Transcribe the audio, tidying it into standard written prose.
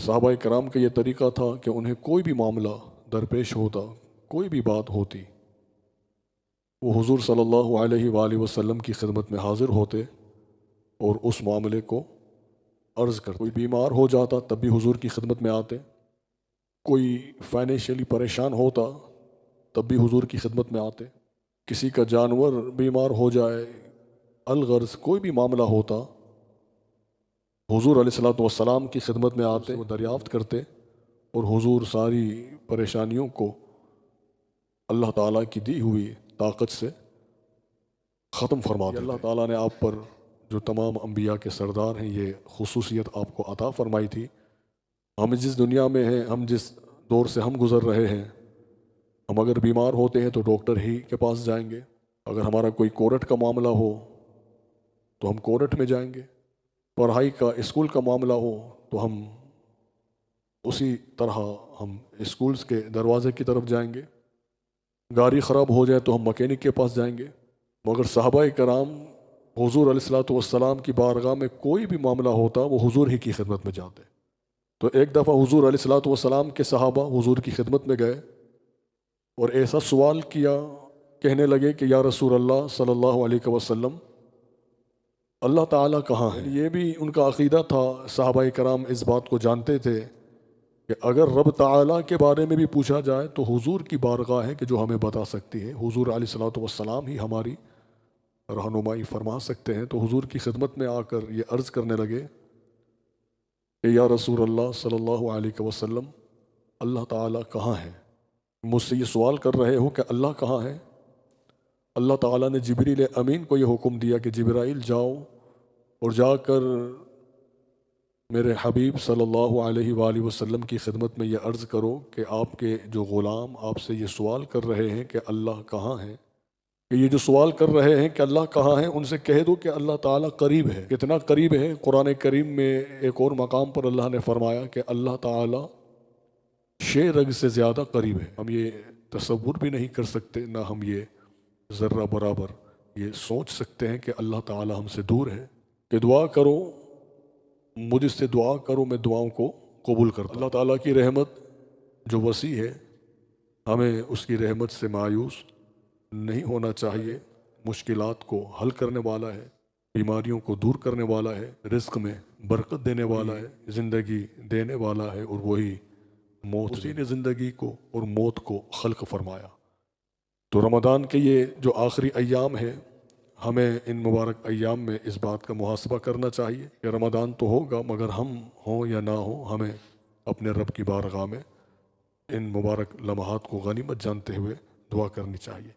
صحابہ کرام کا یہ طریقہ تھا کہ انہیں کوئی بھی معاملہ درپیش ہوتا، کوئی بھی بات ہوتی، وہ حضور صلی اللہ علیہ وآلہ وسلم کی خدمت میں حاضر ہوتے اور اس معاملے کو عرض کرتے۔ کوئی بیمار ہو جاتا تب بھی حضور کی خدمت میں آتے، کوئی فائنینشلی پریشان ہوتا تب بھی حضور کی خدمت میں آتے، کسی کا جانور بیمار ہو جائے، الغرض کوئی بھی معاملہ ہوتا، حضور علیہ السلام کی خدمت میں آتے، وہ دریافت کرتے اور حضور ساری پریشانیوں کو اللہ تعالیٰ کی دی ہوئی طاقت سے ختم فرما دیتے۔ اللہ تعالیٰ نے آپ پر جو تمام انبیاء کے سردار ہیں یہ خصوصیت آپ کو عطا فرمائی تھی۔ ہم جس دنیا میں ہیں، ہم جس دور سے ہم گزر رہے ہیں، ہم اگر بیمار ہوتے ہیں تو ڈاکٹر ہی کے پاس جائیں گے، اگر ہمارا کوئی کورٹ کا معاملہ ہو تو ہم کورٹ میں جائیں گے، پڑھائی کا اسکول کا معاملہ ہو تو ہم اسی طرح ہم اسکولز کے دروازے کی طرف جائیں گے، گاڑی خراب ہو جائے تو ہم مکینک کے پاس جائیں گے۔ مگر صحابہ کرام حضور علیہ السلام کی بارگاہ میں کوئی بھی معاملہ ہوتا وہ حضور ہی کی خدمت میں جاتے۔ تو ایک دفعہ حضور علیہ السلام کے صحابہ حضور کی خدمت میں گئے اور ایسا سوال کیا، کہنے لگے کہ یا رسول اللہ صلی اللہ علیہ وسلم، اللہ تعالیٰ کہاں ہے؟ یہ بھی ان کا عقیدہ تھا، صحابہ کرام اس بات کو جانتے تھے کہ اگر رب تعالیٰ کے بارے میں بھی پوچھا جائے تو حضور کی بارگاہ ہے کہ جو ہمیں بتا سکتی ہے، حضور علیہ السلام ہی ہماری رہنمائی فرما سکتے ہیں۔ تو حضور کی خدمت میں آ کر یہ عرض کرنے لگے کہ یا رسول اللہ صلی اللہ علیہ وسلم، اللہ تعالیٰ کہاں ہے؟ مجھ سے یہ سوال کر رہے ہو کہ اللہ کہاں ہے؟ اللہ تعالیٰ نے جبریل امین کو یہ حکم دیا کہ جبرائیل جاؤ اور جا کر میرے حبیب صلی اللہ علیہ وآلہ وسلم کی خدمت میں یہ عرض کرو کہ آپ کے جو غلام آپ سے یہ سوال کر رہے ہیں کہ اللہ کہاں ہے، کہ یہ جو سوال کر رہے ہیں کہ اللہ کہاں ہے، ان سے کہہ دو کہ اللہ تعالیٰ قریب ہے۔ کتنا قریب ہے؟ قرآن کریم میں ایک اور مقام پر اللہ نے فرمایا کہ اللہ تعالیٰ شے رگ سے زیادہ قریب ہے۔ ہم یہ تصور بھی نہیں کر سکتے، نہ ہم یہ ذرہ برابر یہ سوچ سکتے ہیں کہ اللہ تعالیٰ ہم سے دور ہے۔ کہ دعا کرو، مجھ سے دعا کرو، میں دعاؤں کو قبول کرتا ہوں۔ اللہ تعالیٰ کی رحمت جو وسیع ہے، ہمیں اس کی رحمت سے مایوس نہیں ہونا چاہیے۔ مشکلات کو حل کرنے والا ہے، بیماریوں کو دور کرنے والا ہے، رزق میں برکت دینے والا ہے، زندگی دینے والا ہے، اور وہی موت، اسی نے زندگی کو اور موت کو خلق فرمایا۔ تو رمضان کے یہ جو آخری ایام ہے، ہمیں ان مبارک ایام میں اس بات کا محاسبہ کرنا چاہیے کہ رمضان تو ہوگا، مگر ہم ہوں یا نہ ہوں، ہمیں اپنے رب کی بارگاہ میں ان مبارک لمحات کو غنیمت جانتے ہوئے دعا کرنی چاہیے۔